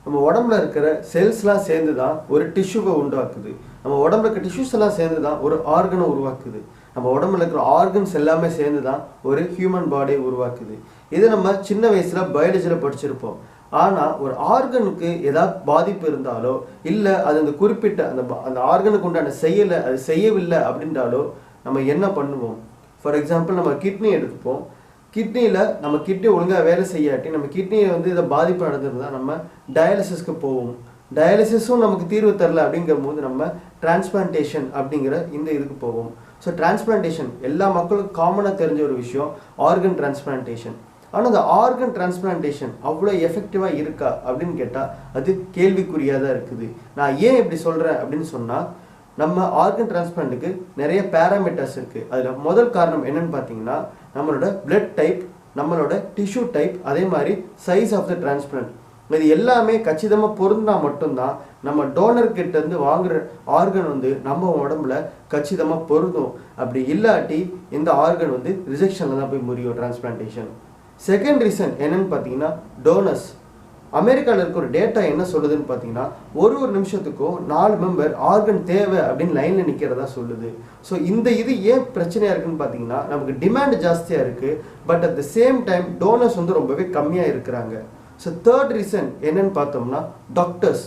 நம்ம உடம்புல இருக்கிற செல்ஸ்லாம் சேர்ந்து தான் ஒரு டிஷ்யூவை உண்டாக்குது. நம்ம உடம்புல இருக்க டிஷ்யூஸ் எல்லாம் சேர்ந்து தான் ஒரு ஆர்கனை உருவாக்குது. நம்ம உடம்புல இருக்கிற ஆர்கன்ஸ் எல்லாமே சேர்ந்து தான் ஒரு ஹியூமன் பாடியை உருவாக்குது. இது நம்ம சின்ன வயசில் பயாலஜியில் படிச்சிருப்போம். ஆனால் ஒரு ஆர்கனுக்கு ஏதாவது பாதிப்பு இருந்தாலோ இல்லை அது அந்த குறிப்பிட்ட அந்த ஆர்கனுக்கு உண்டான செய்யலை, அது செய்யவில்லை அப்படின்றாலோ நம்ம என்ன பண்ணுவோம்? ஃபார் எக்ஸாம்பிள் நம்ம கிட்னி எடுத்துப்போம். கிட்னியில் நம்ம கிட்னி ஒழுங்காக வேலை செய்யாட்டி நம்ம கிட்னியை இதை பாதிப்பு நடந்திருந்தால் நம்ம டயாலிசிஸ்க்கு போவோம். டயாலிசிஸும் நமக்கு தீர்வு தரல அப்படிங்கிற போது நம்ம டிரான்ஸ்பிளான்டேஷன் அப்படிங்கிற இதுக்கு போவோம். ஸோ டிரான்ஸ்பிளான்டேஷன் எல்லா மக்களுக்கும் காமனாக தெரிஞ்ச ஒரு விஷயம், ஆர்கன் டிரான்ஸ்பிளான்டேஷன். ஆனால் அந்த ஆர்கன் டிரான்ஸ்பிளான்டேஷன் அவ்வளோ எஃபெக்டிவாக இருக்கா அப்படின்னு கேட்டால் அது கேள்விக்குறியாக தான் இருக்குது. நான் ஏன் இப்படி சொல்கிறேன் அப்படின்னு சொன்னால், நம்ம ஆர்கன் டிரான்ஸ்பிளான்ட்டுக்கு நிறைய பேராமீட்டர்ஸ் இருக்குது. அதில் முதல் காரணம் என்னன்னு பார்த்தீங்கன்னா, நம்மளோட பிளட் டைப், நம்மளோட டிஷ்யூ டைப், அதே மாதிரி சைஸ் ஆஃப் த டிரான்ஸ்பிளான்ட். இது எல்லாமே கச்சிதமாக பொருந்தினா மட்டும்தான் நம்ம டோனர்கிட்ட இருந்து வாங்குற ஆர்கன் நம்ம உடம்புல கச்சிதமாக பொருந்தும். அப்படி இல்லாட்டி இந்த ஆர்கன் ரிஜெக்ஷனில் தான் போய் முடியும் டிரான்ஸ்பிளான்டேஷன். செகண்ட் ரீசன் என்னன்னு பார்த்தீங்கன்னா, டோனர்ஸ். அமெரிக்காவில் இருக்க ஒரு டேட்டா என்ன சொல்லுதுன்னு பார்த்தீங்கன்னா, ஒரு நிமிஷத்துக்கும் 4 மெம்பர் ஆர்கன் தேவை அப்படின்னு லைனில் நிற்கிறதா சொல்லுது. ஸோ இது ஏன் பிரச்சனையாக இருக்குன்னு பார்த்தீங்கன்னா, நமக்கு டிமாண்ட் ஜாஸ்தியாக இருக்குது, but at the same time donors ரொம்பவே கம்மியாக இருக்கிறாங்க. ஸோ தேர்ட் ரீசன் என்னன்னு பார்த்தோம்னா, டாக்டர்ஸ்.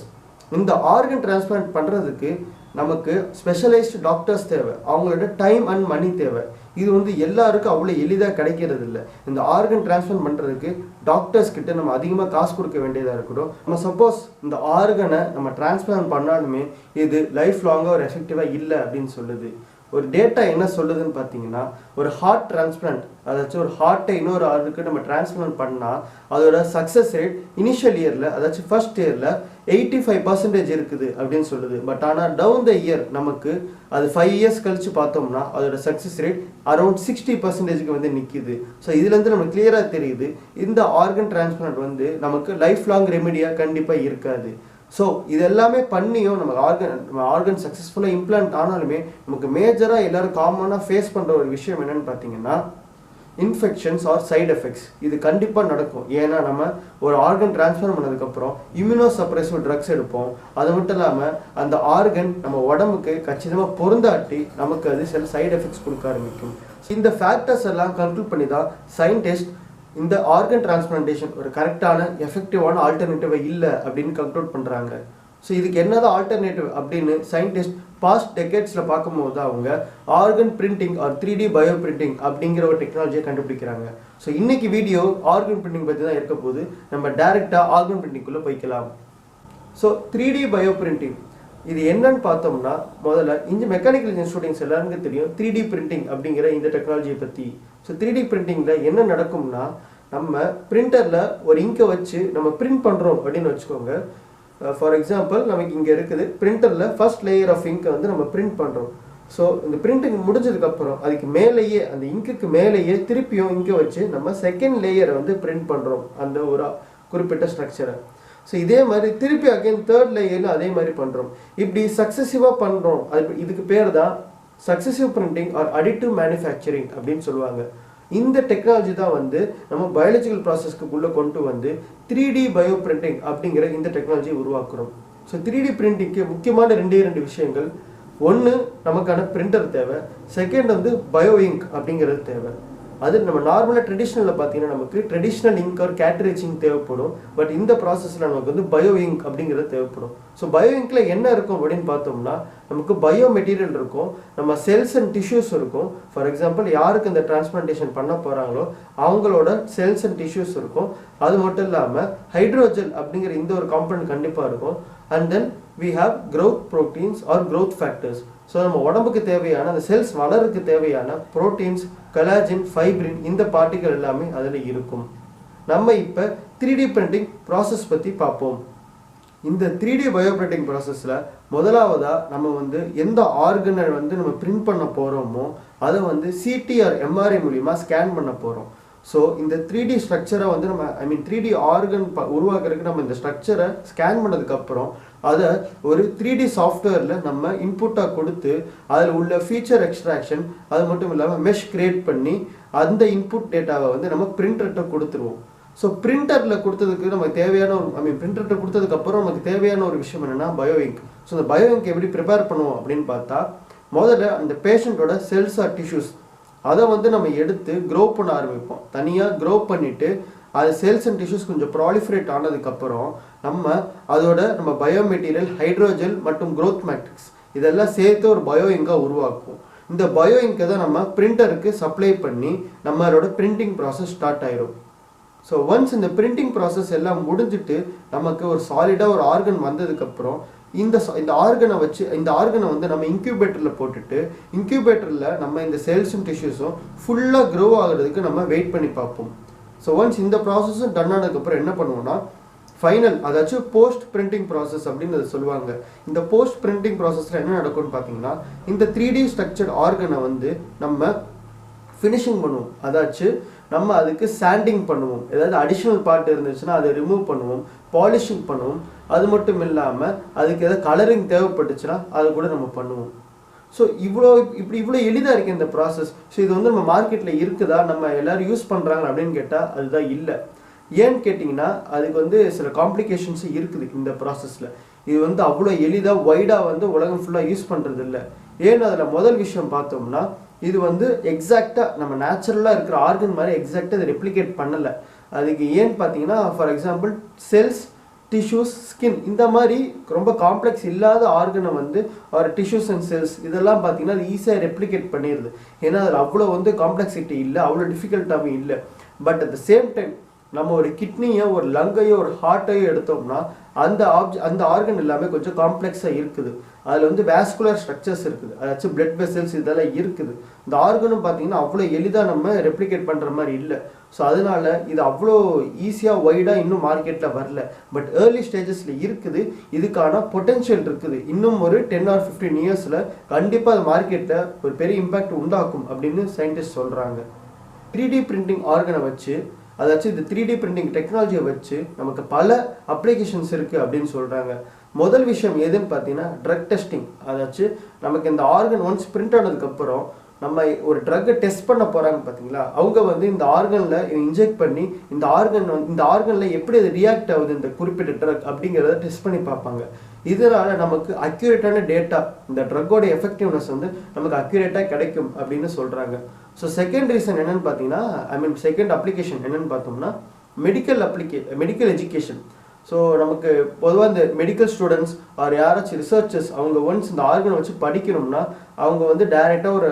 இந்த ஆர்கன் டிரான்ஸ்பிளான்ட் பண்ணுறதுக்கு நமக்கு ஸ்பெஷலைஸ்டு டாக்டர்ஸ் தேவை, அவங்களோட டைம் அண்ட் மணி தேவை. இது எல்லாருக்கும் அவ்வளோ எளிதாக கிடைக்கிறது இல்லை. இந்த ஆர்கன் டிரான்ஸ்பிளான்ட் பண்ணுறதுக்கு டாக்டர்ஸ் கிட்ட நம்ம அதிகமாக காசு கொடுக்க வேண்டியதாக இருக்கட்டும். நம்ம சப்போஸ் இந்த ஆர்கனை நம்ம டிரான்ஸ்பிளான்ட் பண்ணாலுமே இது லைஃப் லாங்காக ஒரு எஃபெக்டிவாக இல்லை அப்படின்னு சொல்லுது. ஒரு டேட்டா என்ன சொல்லுதுன்னு பார்த்தீங்கன்னா, ஒரு ஹார்ட் டிரான்ஸ்பிளான்ட், அதாச்சும் ஒரு ஹார்ட்டை இன்னொரு ஆளுக்கு நம்ம டிரான்ஸ்பிளான்ட் பண்ணால் அதோட சக்ஸஸ் ரேட் இனிஷியல் இயரில், அதாச்சும் ஃபர்ஸ்ட் இயரில் 85% இருக்குது அப்படின்னு சொல்லுது. பட் ஆனால் டவுன் த இயர் நமக்கு அது 5 இயர்ஸ் கழிச்சு பார்த்தோம்னா அதோட சக்ஸஸ் ரேட் அரௌண்ட் 60% நிற்கிது. ஸோ இதுலேருந்து நமக்கு கிளியராக தெரியுது, இந்த ஆர்கன் டிரான்ஸ்பிளான்ட் நமக்கு லைஃப் லாங் ரெமெடியாக கண்டிப்பாக இருக்காது. ஸோ இது எல்லாமே பண்ணியும் நம்ம ஆர்கன் சக்ஸஸ்ஃபுல்லாக இம்ப்ளான்ட் ஆனாலுமே நமக்கு மேஜராக எல்லோரும் காமனாக ஃபேஸ் பண்ணுற ஒரு விஷயம் என்னென்னு பார்த்தீங்கன்னா, இன்ஃபெக்ஷன்ஸ் ஆர் சைட் எஃபெக்ட்ஸ். இது கண்டிப்பாக நடக்கும். ஏன்னா நம்ம ஒரு ஆர்கன் டிரான்ஸ்ஃபர் பண்ணதுக்கப்புறம் இம்யூனோ சப்ரெசிவ் ட்ரக்ஸ் எடுப்போம். அது மட்டும் இல்லாமல் அந்த ஆர்கன் நம்ம உடம்புக்கு கச்சிதமாக பொருந்தாட்டி நமக்கு அது சில சைட் எஃபெக்ட்ஸ் கொடுக்க ஆரம்பிக்கும். இந்த ஃபேக்டர்ஸ் எல்லாம் கன்க்ளூட் பண்ணி தான் சயின்டிஸ்ட் இந்த ஆர்கன் டிரான்ஸ்பிளான்டேஷன் ஒரு கரெக்டான எஃபெக்டிவான ஆல்டர்னேட்டிவாக இல்லை அப்படின்னு கன்க்ளூட் பண்ணுறாங்க. ஸோ இதுக்கு என்னதான் ஆல்டர்னேட்டிவ் அப்படின்னு சயின்டிஸ்ட் பாஸ்ட் டெக்கேட்ஸில் பார்க்கும்போது அவங்க ஆர்கன் பிரிண்டிங் ஆர் 3D பயோபிரிண்டிங் அப்படிங்கிற ஒரு டெக்னாலஜியை கண்டுபிடிக்கிறாங்க. ஸோ இன்னைக்கு வீடியோ ஆர்கன் பிரிண்டிங் பற்றி தான் இருக்க போது. நம்ம டைரெக்டாக ஆர்கன் பிரிண்டிங்குள்ளே போய்க்கலாம். ஸோ 3D பயோபிரிண்டிங் இது என்னன்னு பார்த்தோம்னா, முதல்ல மெக்கானிக்கல் இன்ஜினியரிங் ஸ்டூடெண்ட்ஸ் எல்லாருக்கும் தெரியும் 3D பிரிண்டிங் அப்படிங்கிற இந்த டெக்னாலஜியை பற்றி. ஸோ 3D பிரிண்டிங்கில் என்ன நடக்கும்னா, நம்ம பிரிண்டரில் ஒரு இங்கை வச்சு நம்ம பிரிண்ட் பண்ணுறோம் அப்படின்னு வச்சுக்கோங்க. ஃபார் எக்ஸாம்பிள் நமக்கு இங்கே இருக்குது பிரிண்டரில் ஃபர்ஸ்ட் லேயர் ஆஃப் இங்கை நம்ம பிரிண்ட் பண்ணுறோம். ஸோ இந்த பிரிண்டிங் முடிஞ்சதுக்கப்புறம் அதுக்கு மேலேயே அந்த இங்குக்கு மேலேயே திருப்பியும் இங்கே வச்சு நம்ம செகண்ட் லேயரை பிரிண்ட் பண்ணுறோம், அந்த ஒரு குறிப்பிட்ட ஸ்ட்ரக்சரை. ஸோ இதே மாதிரி திருப்பி அகைன் தேர்ட் லேயரில் அதே மாதிரி பண்ணுறோம். இப்படி சக்ஸசிவாக பண்ணுறோம். இதுக்கு பேர் தான் successive printing or additive manufacturing அப்படின்னு சொல்லுவாங்க. இந்த டெக்னாலஜி தான் நம்ம பயாலஜிக்கல் ப்ராசஸ்க்குள்ளே கொண்டு 3D பயோ பிரிண்டிங் அப்படிங்கிற இந்த டெக்னாலஜி உருவாக்குறோம். ஸோ 3D பிரிண்டிங்க்கு முக்கியமான 2 விஷயங்கள். ஒன்று, நமக்கான பிரிண்டர் தேவை. செகண்ட் பயோ இங்க் அப்படிங்கிறது தேவை. அது நம்ம நார்மலாக ட்ரெடிஷ்னலில் பார்த்தீங்கன்னா நமக்கு traditional ink or cartridge ink தேவைப்படும். பட் இந்த ப்ராசஸில் நமக்கு பயோ இங்க் அப்படிங்கிறது தேவைப்படும். ஸோ பயோ இங்கில் என்ன இருக்கும் அப்படின்னு பார்த்தோம்னா, நமக்கு பயோ மெட்டீரியல் இருக்கும், நம்ம செல்ஸ் அண்ட் டிஷ்யூஸ் இருக்கும். ஃபார் எக்ஸாம்பிள் யாருக்கு இந்த டிரான்ஸ்பிளான்டேஷன் பண்ண போகிறாங்களோ அவங்களோட செல்ஸ் அண்ட் டிஷ்யூஸ் இருக்கும். அது மட்டும் இல்லாமல் ஹைட்ரோஜெல் அப்படிங்கிற இந்த ஒரு காம்பனண்ட் கண்டிப்பாக இருக்கும். And then we have growth proteins or growth factors. So நம்ம உடம்புக்கு தேவையான அந்த செல்ஸ் வளருக்கு தேவையான ப்ரோட்டீன்ஸ், கொலாஜின், ஃபைப்ரின் இந்த பார்ட்டிகள் எல்லாமே அதில் இருக்கும். நம்ம இப்போ 3D பிரிண்டிங் ப்ராசஸ் பற்றி பார்ப்போம். இந்த 3D பயோபிரிண்டிங் ப்ராசஸில் முதலாவதாக நம்ம எந்த ஆர்கனை நம்ம பிரிண்ட் பண்ண போகிறோமோ அதை CT or MRI மூலிமா ஸ்கேன் பண்ண போகிறோம். ஸோ இந்த 3D ஸ்ட்ரக்சரை நம்ம 3D ஆர்கன் உருவாக்குறதுக்கு நம்ம இந்த ஸ்ட்ரக்சரை ஸ்கேன் பண்ணதுக்கப்புறம் அதை ஒரு 3D சாஃப்ட்வேரில் நம்ம இன்புட்டாக கொடுத்து அதில் உள்ள ஃபீச்சர் எக்ஸ்ட்ராக்ஷன், அது மட்டும் இல்லாமல் மெஷ் கிரியேட் பண்ணி அந்த இன்புட் டேட்டாவை நம்ம பிரிண்டர்கிட்ட கொடுத்துருவோம். ஸோ பிரிண்டரில் கொடுத்ததுக்கு நமக்கு தேவையான ஒரு பிரிண்டர்கிட்ட கொடுத்ததுக்கப்புறம் நமக்கு தேவையான ஒரு விஷயம் என்னென்னா பயோ இங்க். ஸோ அந்த பயோ இங்க் எப்படி ப்ரிப்பேர் பண்ணுவோம் அப்படின்னு பார்த்தா, முதல்ல அந்த பேஷண்ட்டோட செல்ஸ் ஆர் டிஷ்யூஸ் அதை வந்து நம்ம எடுத்து க்ரோ பண்ண ஆரம்பிப்போம். தனியாக க்ரோ பண்ணிவிட்டு அது செல்ஸ் அண்ட் டிஷ்யூஸ் கொஞ்சம் ப்ராலிஃபரேட் ஆனதுக்கப்புறம் நம்ம பயோ மெட்டீரியல், ஹைட்ரோஜெல் மற்றும் க்ரோத் மேட்ரிக்ஸ் இதெல்லாம் சேர்த்து ஒரு பயோ இங்காக உருவாக்கும். இந்த பயோ இங்கை தான் நம்ம பிரிண்டருக்கு சப்ளை பண்ணி நம்மளோட பிரிண்டிங் ப்ராசஸ் ஸ்டார்ட் ஆயிரும். ஸோ ஒன்ஸ் இந்த பிரிண்டிங் ப்ராசஸ் எல்லாம் முடிஞ்சுட்டு நமக்கு ஒரு சாலிடாக ஒரு ஆர்கன் வந்ததுக்கப்புறம் இந்த ஆர்கனை வந்து நம்ம இன்க்யூபேட்டரில் போட்டுட்டு இன்க்யூபேட்டரில் நம்ம இந்த செல்ஸும் டிஷ்யூஸும் ஃபுல்லாக க்ரோ ஆகிறதுக்கு நம்ம வெயிட் பண்ணி பார்ப்போம். ஸோ ஒன்ஸ் இந்த ப்ராசஸும் டன் ஆனதுக்கப்புறம் என்ன பண்ணுவோம்னா ஃபைனல், அதாச்சும் போஸ்ட் பிரிண்டிங் ப்ராசஸ் அப்படின்னு சொல்லுவாங்க. இந்த போஸ்ட் பிரிண்டிங் ப்ராசஸில் என்ன நடக்கும்னு பார்த்தீங்கன்னா, இந்த 3D ஸ்ட்ரக்சர்ட் ஆர்கனை வந்து நம்ம ஃபினிஷிங் பண்ணுவோம். அதாச்சும் நம்ம அதுக்கு சாண்டிங் பண்ணுவோம். ஏதாவது அடிஷ்னல் பார்ட் இருந்துச்சுன்னா அதை ரிமூவ் பண்ணுவோம், பாலிஷிங் பண்ணுவோம். அது மட்டும் இல்லாமல் அதுக்கு ஏதாவது கலரிங் தேவைப்பட்டுச்சுன்னா அதை கூட நம்ம பண்ணுவோம். ஸோ இவ்வளோ எளிதாக இருக்குது இந்த ப்ராசஸ். ஸோ இது வந்து நம்ம மார்க்கெட்டில் இருக்குதா, நம்ம எல்லோரும் யூஸ் பண்ணுறாங்க அப்படின்னு கேட்டால் அதுதான் இல்லை. ஏன்னு கேட்டிங்கன்னா அதுக்கு வந்து சில காம்ப்ளிகேஷன்ஸ் இருக்குது இந்த ப்ராசஸில். இது வந்து அவ்வளோ எளிதாக வைடாக வந்து உலகம் ஃபுல்லாக யூஸ் பண்ணுறது இல்லை. ஏன்னு அதில் முதல் விஷயம் பார்த்தோம்னா, இது வந்து எக்ஸாக்டாக நம்ம நேச்சுரலாக இருக்கிற ஆர்கன் மாதிரி எக்ஸாக்டாக இதை ரெப்ளிகேட் பண்ணலை. அதுக்கு ஏன்னு பார்த்தீங்கன்னா, for example cells, tissues, skin இந்த மாதிரி ரொம்ப காம்ப்ளெக்ஸ் இல்லாத ஆர்கனை வந்து ஒரு டிஷ்யூஸ் அண்ட் செல்ஸ் இதெல்லாம் பார்த்தீங்கன்னா அது ஈஸியாக ரெப்ளிகேட் பண்ணிடுது. ஏன்னா அதில் அவ்வளோ வந்து காம்ப்ளெக்சிட்டி இல்லை, அவ்வளோ டிஃபிகல்ட்டாகவும் இல்லை. But at the same time நம்ம ஒரு கிட்னியோ, ஒரு லங்கையோ, ஒரு ஹார்ட்டையோ எடுத்தோம்னா அந்த ஆர்கன் எல்லாமே கொஞ்சம் காம்ப்ளெக்ஸாக இருக்குது. அதில் வந்து வேஸ்குலர் ஸ்ட்ரக்சர்ஸ் இருக்குது, அதாச்சும் பிளட் வெசல்ஸ் இதெல்லாம் இருக்குது. இந்த ஆர்கனும் பார்த்தீங்கன்னா அவ்வளோ எளிதாக நம்ம ரெப்ளிகேட் பண்ணுற மாதிரி இல்லை. ஸோ அதனால இது அவ்வளோ ஈஸியாக வைடாக இன்னும் மார்க்கெட்டில் வரல. பட் ஏர்லி ஸ்டேஜஸில் இருக்குது, இதுக்கான பொட்டென்ஷியல் இருக்குது. இன்னும் ஒரு 10 or 15 இயர்ஸில் கண்டிப்பாக அது மார்க்கெட்டில் ஒரு பெரிய இம்பேக்ட் உண்டாக்கும் அப்படின்னு சயின்டிஸ்ட் சொல்கிறாங்க. 3D பிரிண்டிங் ஆர்கனை வச்சு, அதாச்சும் இந்த 3D பிரிண்டிங் டெக்னாலஜியை வச்சு நமக்கு பல அப்ளிகேஷன்ஸ் இருக்குது அப்படின்னு சொல்கிறாங்க. முதல் விஷயம் எதுன்னு பார்த்தீங்கன்னா ட்ரக் டெஸ்டிங். அதாச்சும் நமக்கு இந்த ஆர்கன் ஒன்ஸ் பிரிண்ட் ஆனதுக்கப்புறம் நம்ம ஒரு ட்ரக்கை டெஸ்ட் பண்ண போகிறாங்க பார்த்தீங்களா, அவங்க வந்து இந்த ஆர்கனில் இன்ஜெக்ட் பண்ணி இந்த ஆர்கனில் எப்படி அது ரியாக்ட் ஆகுது இந்த குறிப்பிட்ட ட்ரக் அப்படிங்கிறத டெஸ்ட் பண்ணி பார்ப்பாங்க. இதனால் நமக்கு அக்யூரேட்டான டேட்டா, இந்த ட்ரக்கோட எஃபெக்டிவ்னஸ் வந்து நமக்கு அக்யூரேட்டாக கிடைக்கும் அப்படின்னு சொல்கிறாங்க. ஸோ செகண்ட் ரீசன் என்னென்னு பார்த்தீங்கன்னா, செகண்ட் அப்ளிகேஷன் என்னென்னு பார்த்தோம்னா மெடிக்கல் எஜுகேஷன். ஸோ நமக்கு பொதுவாக இந்த மெடிக்கல் ஸ்டூடெண்ட்ஸ் ஆர் யாராச்சும் ரிசர்ச்சர்ஸ் அவங்க ஒன்ஸ் இந்த ஆர்கனை வச்சு படிக்கணும்னா அவங்க வந்து டைரெக்டாக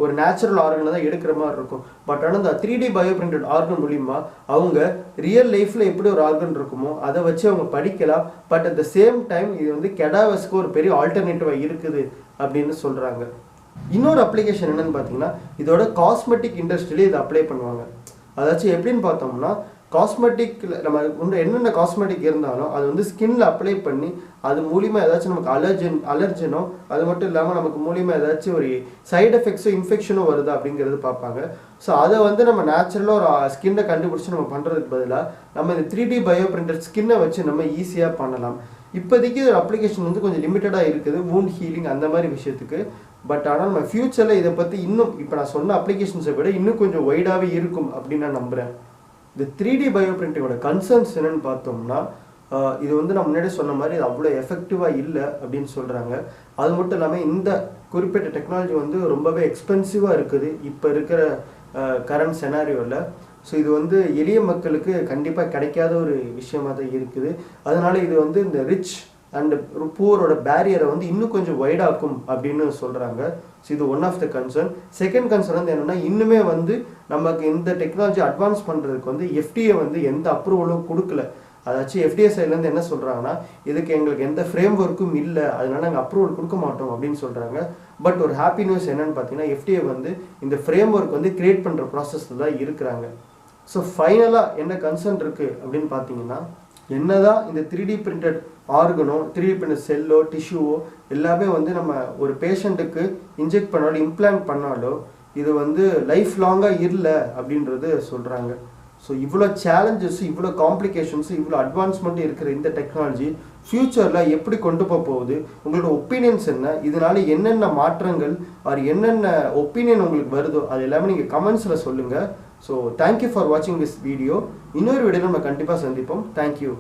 ஒரு நேச்சுரல் ஆர்கனை தான் எடுக்கிற மாதிரி இருக்கும். பட் ஆனால் இந்த 3D பயோபிரிண்டட் ஆர்கன் மூலிமா அவங்க ரியல் லைஃப்பில் எப்படி ஒரு ஆர்கன் இருக்குமோ அதை வச்சு அவங்க படிக்கலாம். But at the same time இது வந்து கெடாவஸ்க்கு ஒரு பெரிய ஆல்டர்னேட்டிவாக இருக்குது அப்படின்னு சொல்கிறாங்க. இன்னொரு அப்ளிகேஷன் என்னென்னு பார்த்தீங்கன்னா, இதோட காஸ்மெட்டிக் இண்டஸ்ட்ரியிலே இதை அப்ளை பண்ணுவாங்க. அதாச்சும் எப்படின்னு பார்த்தோம்னா, காஸ்மெட்டிக்கில் நம்ம என்னென்ன காஸ்மெட்டிக் இருந்தாலும் அது வந்து ஸ்கின்ல அப்ளை பண்ணி அது மூலிமா ஏதாச்சும் நமக்கு அலர்ஜனோ அது மட்டும் இல்லாமல் நமக்கு மூலிமா ஏதாச்சும் ஒரு சைடு எஃபெக்ட்ஸோ இன்ஃபெக்ஷனோ வருதா அப்படிங்கிறது பார்ப்பாங்க. ஸோ அதை வந்து நம்ம நேச்சுரலாக ஒரு ஸ்கின்னை கண்டுபிடிச்சி நம்ம பண்ணுறதுக்கு பதிலாக நம்ம இந்த 3D பயோபிரிண்டட் ஸ்கின்னை வச்சு நம்ம ஈஸியாக பண்ணலாம். இப்போதைக்கு ஒரு அப்ளிகேஷன் வந்து கொஞ்சம் லிமிட்டடாக இருக்குது, வூண்ட் ஹீலிங் அந்த மாதிரி விஷயத்துக்கு. பட் ஆனால் நம்ம ஃப்யூச்சரில் இதை பற்றி இன்னும் இப்போ நான் சொன்ன அப்ளிகேஷன்ஸை விட இன்னும் கொஞ்சம் வைடாகவே இருக்கும் அப்படின்னு நான் நம்புகிறேன். இந்த 3D பயோபிரிண்டிங்கோட கன்சர்ன்ஸ் என்னென்னு பார்த்தோம்னா, இது வந்து நான் முன்னாடி சொன்ன மாதிரி இது அவ்வளோ எஃபெக்டிவாக இல்லை அப்படின்னு சொல்கிறாங்க. அது மட்டும் இல்லாமல் இந்த குறிப்பிட்ட டெக்னாலஜி வந்து ரொம்பவே எக்ஸ்பென்சிவாக இருக்குது இப்போ இருக்கிற கரண்ட் செனாரியோவில். ஸோ இது வந்து எளிய மக்களுக்கு கண்டிப்பாக கிடைக்காத ஒரு விஷயமாக தான் இருக்குது. அதனால் இது வந்து இந்த ரிச் அண்ட் பூரோட பேரியரை வந்து இன்னும் கொஞ்சம் வைடாக்கும் அப்படின்னு சொல்கிறாங்க. ஸோ இது one of the concern. Second concern வந்து என்னென்னா, இன்னுமே வந்து நமக்கு இந்த டெக்னாலஜி அட்வான்ஸ் பண்ணுறதுக்கு வந்து FDA வந்து எந்த அப்ரூவலும் கொடுக்கல. அதாச்சும் FDA சைட்லேருந்து என்ன சொல்கிறாங்கன்னா, இதுக்கு எங்களுக்கு எந்த ஃப்ரேம் ஒர்க்கும் இல்லை, அதனால நாங்கள் அப்ரூவல் கொடுக்க மாட்டோம் அப்படின்னு சொல்கிறாங்க. பட் ஒரு ஹாப்பி நியூஸ் என்னென்னு பார்த்தீங்கன்னா, FDA வந்து இந்த ஃப்ரேம் ஒர்க் வந்து கிரியேட் பண்ணுற ப்ராசஸில் தான் இருக்கிறாங்க. ஸோ ஃபைனலாக என்ன கன்சர்ன் இருக்குது அப்படின்னு பார்த்தீங்கன்னா, என்னதான் இந்த 3D பிரிண்டட் ஆர்கனோ 3D பிரிண்டட் செல்லோ டிஷ்யூவோ எல்லாமே வந்து நம்ம ஒரு பேஷண்ட்டுக்கு இன்ஜெக்ட் பண்ணாலும் இம்ப்ளான்ட் பண்ணாலும் இது வந்து லைஃப் லாங்காக இல்லை அப்படின்றது சொல்கிறாங்க. ஸோ இவ்வளோ சேலஞ்சஸ், இவ்வளோ காம்ப்ளிகேஷன்ஸ், இவ்வளோ அட்வான்ஸ்மெண்ட் இருக்கிற இந்த டெக்னாலஜி ஃப்யூச்சரில் எப்படி கொண்டு போகுது, உங்களோட ஒப்பீனியன்ஸ் என்ன, இதனால என்னென்ன மாற்றங்கள் ஆர் என்னென்ன ஒப்பீனியன் உங்களுக்கு வருதோ அது எல்லாமே நீங்கள் கமெண்ட்ஸில் சொல்லுங்கள். ஸோ தேங்க்யூ ஃபார் வாட்சிங் திஸ் வீடியோ. இன்னொரு வீடியோவில் நம்ம கண்டிப்பாக சந்திப்போம். தேங்க்யூ.